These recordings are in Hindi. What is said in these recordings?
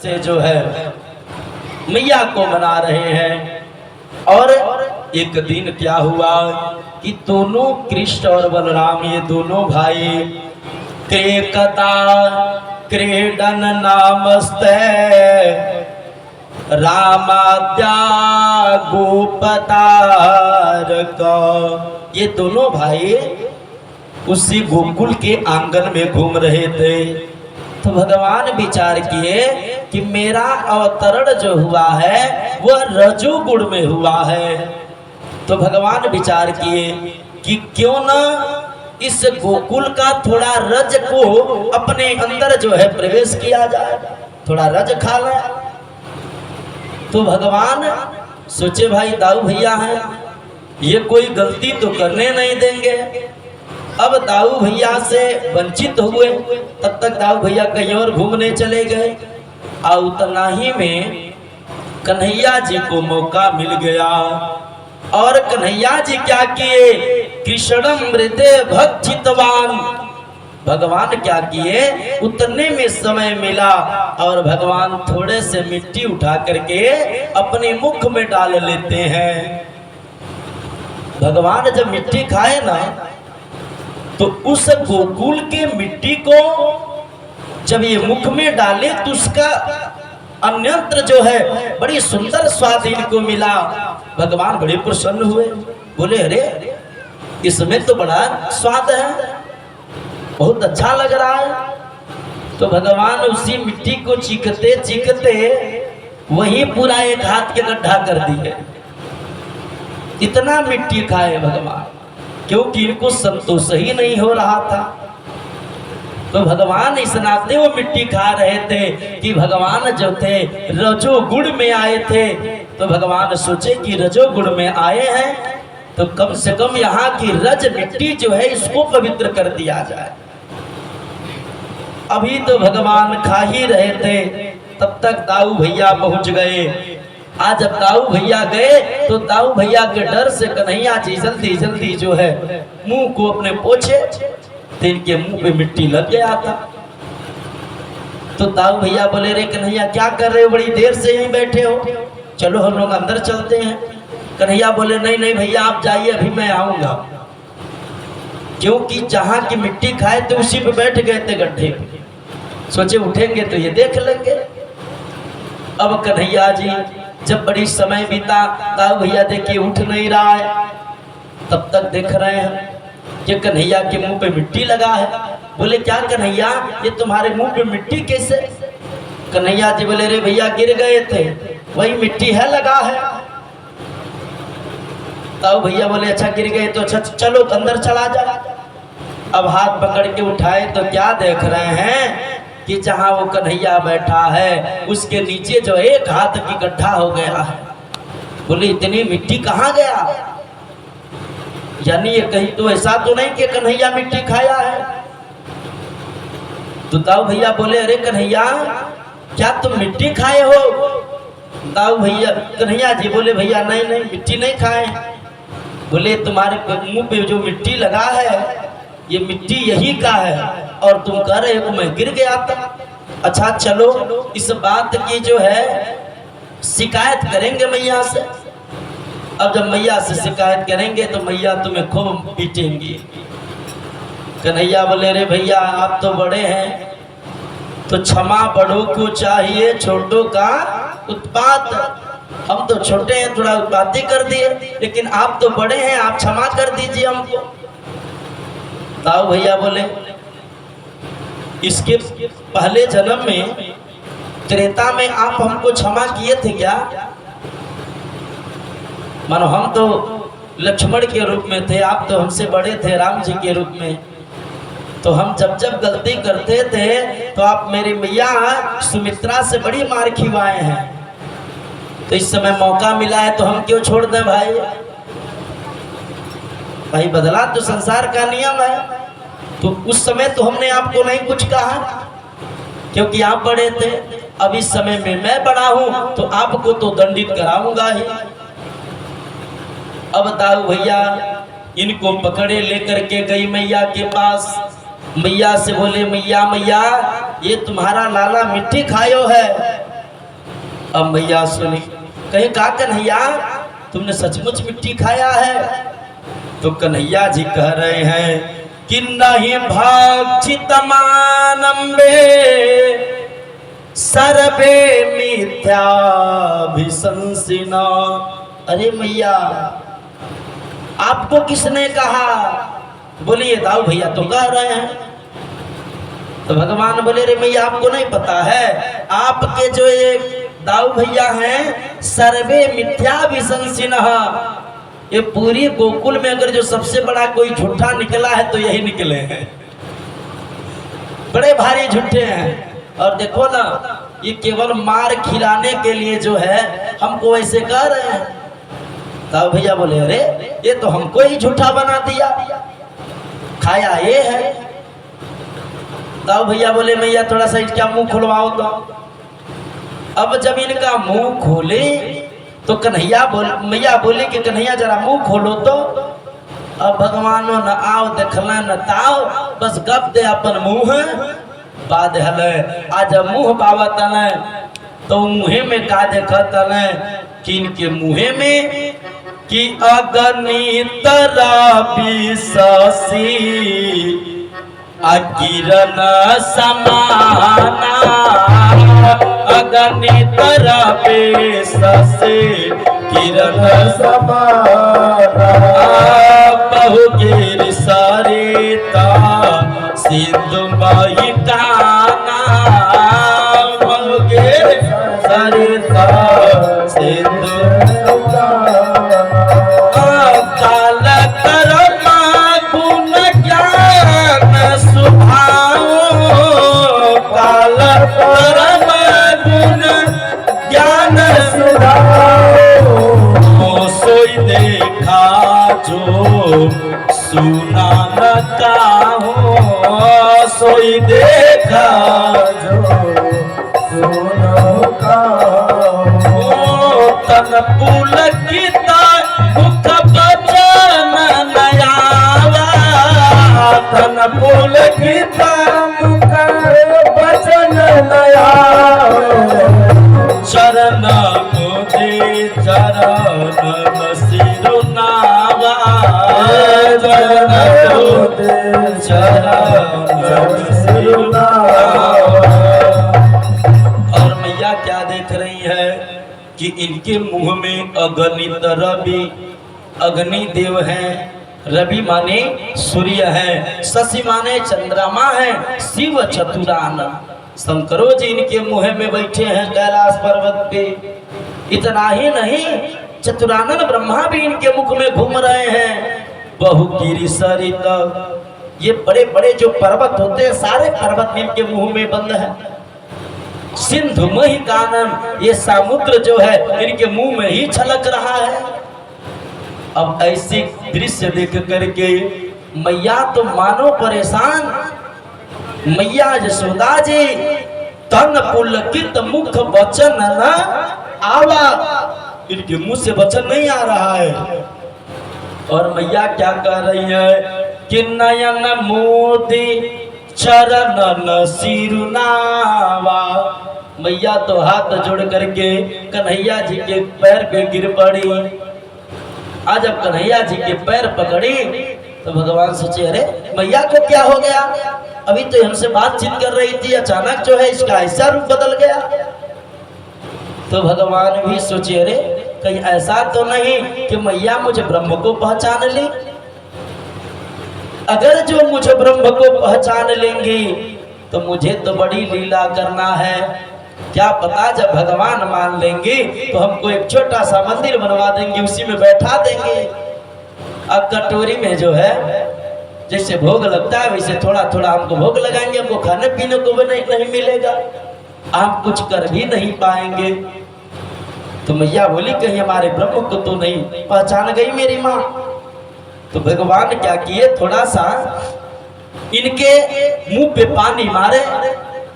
से जो है मैया को मना रहे हैं। और एक दिन क्या हुआ कि दोनों कृष्ण और बलराम ये दोनों भाई क्रेकता क्रीडन नामस्ते रामाद्या गोपतार का, ये दोनों भाई उसी गोकुल के आंगन में घूम रहे थे। तो भगवान विचार किए कि मेरा अवतरण जो हुआ है वह रजोगुण में हुआ है। तो भगवान विचार किए कि क्यों ना इस गोकुल का थोड़ा रज को अपने अंदर जो है प्रवेश किया जाए, थोड़ा रज खा ले। तो भगवान सोचे भाई दाऊ भैया हैं, ये कोई गलती तो करने नहीं देंगे। अब दाऊ भैया से वंचित हुए, तब तक दाऊ भैया कहीं और घूमने चले गए। और उतना ही में कन्हैया जी को मौका मिल गया। और कन्हैया जी क्या किए, कृष्णम हृदय भक्तिवान, भगवान क्या किए, उतरने में समय मिला और भगवान थोड़े से मिट्टी उठा करके अपने मुख में डाल लेते हैं। भगवान जब मिट्टी खाए ना तो उस गोकुल के मिट्टी को जब ये मुख में डाले तो उसका अन्यंत्र जो है बड़ी सुंदर स्वाद इनको मिला। भगवान बड़े प्रसन्न हुए, बोले अरे इसमें तो बड़ा स्वाद है, बहुत अच्छा लग रहा है। तो भगवान उसी मिट्टी को चीखते चीखते वही पूरा एक हाथ के गड्ढा कर दिए। इतना मिट्टी खाए भगवान, क्योंकि इनको संतोष ही नहीं हो रहा था। तो भगवान इस नाते वो मिट्टी खा रहे थे कि भगवान जो थे रजोगुण में आए थे। तो भगवान सोचे कि रजोगुण में आए हैं तो कम से कम यहाँ की रज मिट्टी जो है इसको पवित्र कर दिया जाए। अभी तो भगवान खा ही रहे थे, तब तक दाऊ भैया पहुंच गए। आज जब दाऊ भैया गए तो दाऊ भैया के डर से कन्हैया जी जल्दी जल्दी जो है मुंह को अपने पोछे, तो इनके मुंह पे मिट्टी लग गया था। तो दाऊ भैया बोले रे कन्हैया क्या कर रहे हो, बड़ी देर से यहीं बैठे हो, चलो हम लोग अंदर चलते हैं। कन्हैया बोले नहीं नहीं भैया आप जाइए, अभी मैं आऊंगा। क्योंकि जहां की मिट्टी खाए थे उसी पे बैठ गए थे गड्ढे पे, सोचे उठेंगे तो ये देख लेंगे। अब कन्हैया जी जब बड़ी समय बीता, दाऊ भैया देखिए उठ नहीं रहा है, तब तक देख रहे हैं कि कन्हैया के मुंह पे मिट्टी लगा है। बोले क्या कन्हैया ये तुम्हारे मुंह पे मिट्टी कैसे? कन्हैया जी बोले रे भैया गिर गए थे, वही मिट्टी है लगा है। दाऊ भैया बोले अच्छा गिर गए तो अच्छा चलो तो अंदर चला जा। अब हाथ पकड़ के उठाए तो क्या देख रहे हैं कि जहां वो कन्हैया बैठा है उसके नीचे जो एक हाथ की गड्ढा हो गया है। बोले इतनी मिट्टी कहाँ गया? यानी ये कहीं तो ऐसा तो नहीं कि कन्हैया मिट्टी खाया है। तो दाऊ भैया बोले अरे कन्हैया क्या तुम मिट्टी खाए हो? दाऊ भैया कन्हैया जी बोले भैया नहीं नहीं मिट्टी नहीं खाए। बोले तुम्हारे मुंह पे जो मिट्टी लगा है ये मिट्टी यही का है और तुम कह रहे हो मैं गिर गया था। अच्छा चलो इस बात की जो है शिकायत करेंगे मैया से। अब जब मैया से शिकायत करेंगे तो मैया तुम्हें खूब पीटेंगी। कन्हैया बोले रे भैया आप तो बड़े हैं तो क्षमा बड़ों को चाहिए छोटों का उत्पात। हम तो छोटे हैं थोड़ा उत्पाती कर दिए, लेकिन आप तो बड़े हैं आप क्षमा कर दीजिए हमको। दाऊ भैया बोले इसके पहले जन्म में त्रेता में आप हमको क्षमा किए थे क्या? मानो हम तो लक्ष्मण के रूप में थे, आप तो हमसे बड़े थे राम जी के रूप में। तो हम जब जब गलती करते थे तो आप मेरी मैया सुमित्रा से बड़ी मार खिलवाए हैं। तो इस समय मौका मिला है तो हम क्यों छोड़ दें भाई? भाई बदला तो संसार का नियम है। तो उस समय तो हमने आपको नहीं कुछ कहा क्योंकि आप बड़े थे। अब इस समय में मैं बड़ा हूं तो आपको तो दंडित कराऊंगा ही। अब दाऊ भैया इनको पकड़े लेकर के गई मैया के पास। मैया से बोले मैया मैया ये तुम्हारा लाला मिट्टी खायो है अब मैया सुनी, कहीं का कन्हैया तुमने सचमुच मिट्टी खाया है? तो कन्हैया जी कह रहे हैं कि नहीं भक्षित मानम्बे सर्वे मिथ्याभिशंसिना। अरे मैया आपको किसने कहा? बोलिए दाऊ भैया तो कह रहे हैं। तो भगवान बोले रे मैया आपको नहीं पता है, आपके जो ये दाऊ भैया हैं सर्वे मिथ्याभिशंसिनः, ये पूरी गोकुल में अगर जो सबसे बड़ा कोई झूठा निकला है तो यही निकले हैं, बड़े भारी झूठे हैं। और देखो ना ये केवल मार खिलाने के लिए जो है हमको ऐसे कह रहे हैं। दाऊ भैया बोले अरे ये तो हमको ही झूठा बना दिया, खाया ये है। दाऊ भैया बोले मैया थोड़ा सा इसका मुंह खुलवाओ तो। अब जब इनका मुंह खोले तो मैया बोले कि कन्हैया जरा मुंह खोलो तो। अब भगवानो न आओ देखला न ताओ, बस गप दे अपन मुंह बाद हले। आज मुंह बावत न तो मुहे में का देखत न कि इनके मुहे में कि अगणित विशसी अकिरण समाना, अगणित विशसी किरण समाना, बहुगिर सरिता सिंधु मही काना, बहुगिर सरिता सिंधु काल कर्मा गुण ज्ञान सुभाओ, काल कर्मा गुण ज्ञान सुभाओ, सोई देखा जो सुना न काहो, सोई देखा जो सुना काहो, तन पुलकिता मुख बचन नयावा, तन पुलकिता मुख बचन नयावा, चरण मुझे चरण सिरुनावा, चरण मुझे चरण सिरुनावा। और मैया क्या देख रही है कि इनके मुंह में अगणित रवि, अग्नि देव है, रवि माने सूर्य है, शशि माने चंद्रमा है, शिव चतुरानन शंकरो जी इनके मुंह में बैठे हैं कैलाश पर्वत पे। इतना ही नहीं चतुरानन ब्रह्मा भी इनके मुख में घूम रहे हैं। बहुगिरि सरित, ये बड़े बड़े जो पर्वत होते हैं सारे पर्वत इनके मुंह में बंद है। सिंधु मही कानन, ये समुद्र जो है इनके मुंह में ही छलक रहा है। अब ऐसे दृश्य देख करके मैया तो मानो परेशान। मैया यशोदा जी तन पुलकित मुख वचन न आवा, इनके मुंह से वचन नहीं आ रहा है। और मैया क्या कह रही है कि नयन मोदी चरण सिरुनावा। मैया तो हाथ जोड़ करके कन्हैया जी के पैर पे गिर पड़ी। आज जब कन्हैया जी के पैर पकड़ी तो भगवान सोचे अरे मैया को क्या हो गया, अभी तो हमसे बातचीत कर रही थी, अचानक जो है इसका ऐसा रूप बदल गया। तो भगवान भी सोचे अरे कहीं ऐसा तो नहीं कि मैया मुझे ब्रह्म को पहचान ली। अगर जो मुझे ब्रह्म को पहचान लेंगी तो मुझे तो बड़ी लीला करना है। क्या पता जब भगवान मान लेंगे तो हमको एक छोटा सा मंदिर बनवा देंगे, उसी में बैठा देंगे। अब कटोरी में जो है जैसे भोग लगता है वैसे थोड़ा थोड़ा हमको भोग लगाएंगे, हमको खाने पीने को भी नहीं मिलेगा, हम कुछ कर भी नहीं पाएंगे। तो मैया बोली कहीं हमारे ब्रह्म को तो नहीं पहचान गई मेरी माँ। तो भगवान क्या किए, थोड़ा सा इनके मुंह पे पानी मारे।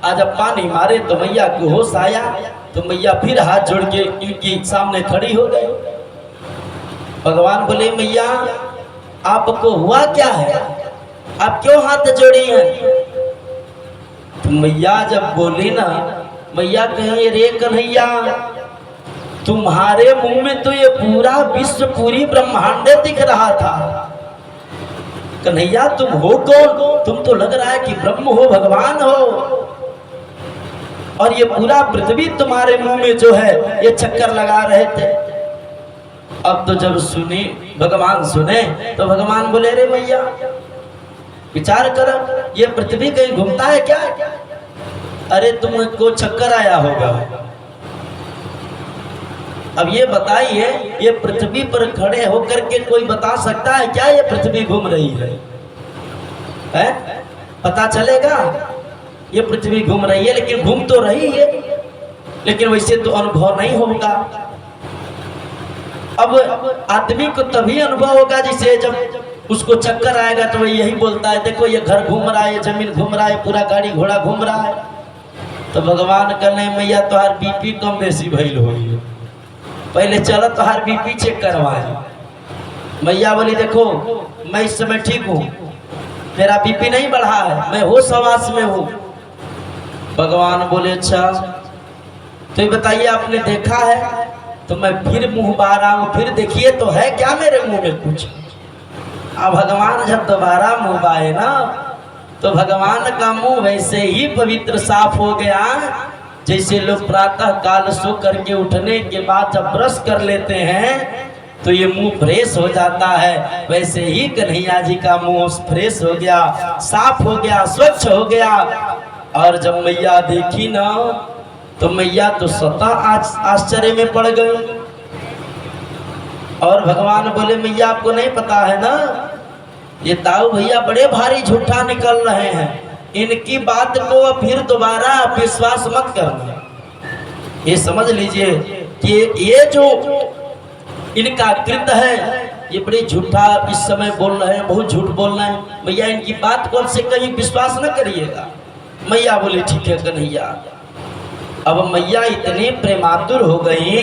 आज जब पानी मारे तो मैया को होश आया, तो मैया फिर हाथ जोड़ के इनके सामने खड़ी हो गई। भगवान बोले मैया आपको हुआ क्या है, आप क्यों हाथ जोड़ी हैं? तो मैया जब बोली ना, मैया कहे रे कन्हैया तुम्हारे मुंह में तो ये पूरा विश्व, पूरी ब्रह्मांड दिख रहा था। कन्हैया तुम हो कौन? तुम तो लग रहा है कि ब्रह्म हो, भगवान हो, और ये पूरा पृथ्वी तुम्हारे मुंह में जो है ये चक्कर लगा रहे थे। अब तो जब सुनी, भगवान सुने तो भगवान बोले, रे भैया विचार करो, ये पृथ्वी कहीं घूमता है क्या? अरे तुमको चक्कर आया होगा। अब ये बताइए, ये पृथ्वी पर खड़े होकर के कोई बता सकता है क्या ये पृथ्वी घूम रही है? पता चलेगा ये पृथ्वी घूम रही है, लेकिन घूम तो रही है, लेकिन वैसे तो अनुभव नहीं होगा। अब आदमी को तभी अनुभव होगा जिसे जब उसको चक्कर आएगा, तो वह यही बोलता है, देखो ये घर घूम रहा है, ये जमीन घूम रहा है, पूरा गाड़ी घोड़ा घूम रहा है। तो भगवान कहने, मैया तोहार बीपी कम बेसी भइल होई, पहले चलो तोहार बीपी चेक करवाए। मैया बोली, देखो मैं इस समय ठीक हूँ, मेरा बीपी नहीं बढ़ा है, मैं होश हवास में हूँ। भगवान बोले, अच्छा तो ये बताइए आपने देखा है? तो मैं फिर मुंह बारा हूँ, फिर देखिए तो है क्या मेरे मुंह में कुछ? अब भगवान जब दोबारा मुंह बाए ना, तो भगवान का मुंह वैसे ही पवित्र साफ हो गया, जैसे लोग प्रातः काल सो करके उठने के बाद जब ब्रश कर लेते हैं तो ये मुंह फ्रेश हो जाता है। वैसे ही कन्हैया जी का मुंह फ्रेश हो गया, साफ हो गया, स्वच्छ हो गया। और जब मैया देखी ना, तो मैया तो स्वतः आश्चर्य में पड़ गई। और भगवान बोले, मैया आपको नहीं पता है ना, ये ताऊ भैया बड़े भारी झूठा निकल रहे हैं, इनकी बात को फिर दोबारा आप विश्वास मत करना। ये समझ लीजिए कि ये जो इनका कृत है, ये बड़े झूठा इस समय बोल रहे हैं, बहुत झूठ बोल रहे हैं। भैया इनकी बात को से कहीं विश्वास न करिएगा। मैया बोले, ठीक है कन्हैया। अब मैया इतने प्रेमातुर हो गई